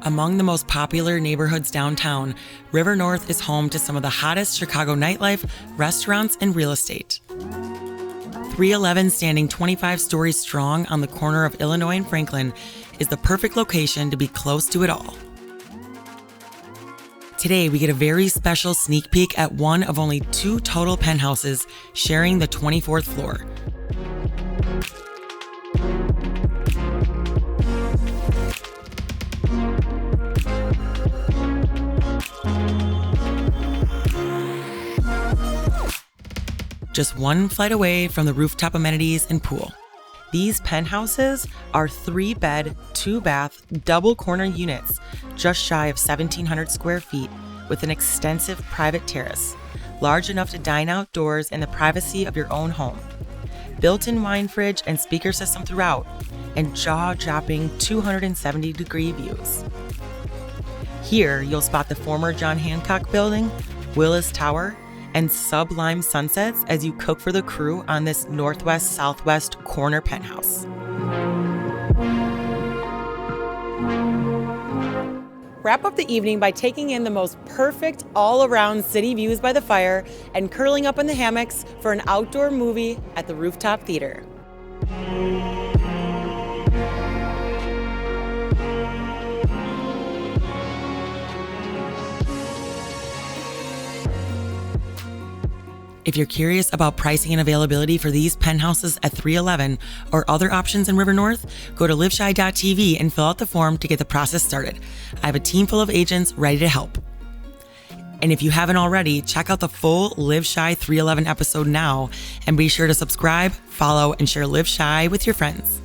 Among the most popular neighborhoods downtown, River North is home to some of the hottest Chicago nightlife, restaurants, and real estate. 3Eleven, standing 25 stories strong on the corner of Illinois and Franklin, is the perfect location to be close to it all. Today, we get a very special sneak peek at one of only 2 total penthouses sharing the 24th floor. Just one flight away from the rooftop amenities and pool. These penthouses are 3-bed, 2-bath, double corner units, just shy of 1,700 square feet, with an extensive private terrace, large enough to dine outdoors in the privacy of your own home. Built-in wine fridge and speaker system throughout, and jaw-dropping 270-degree views. Here, you'll spot the former John Hancock Building, Willis Tower, and sublime sunsets as you cook for the crew on this northwest-southwest corner penthouse. Wrap up the evening by taking in the most perfect all-around city views by the fire and curling up in the hammocks for an outdoor movie at the Rooftop Theater. If you're curious about pricing and availability for these penthouses at 311 or other options in River North, go to liveshy.tv and fill out the form to get the process started. I have a team full of agents ready to help. And if you haven't already, check out the full Live Shy 311 episode now, and be sure to subscribe, follow, and share Live Shy with your friends.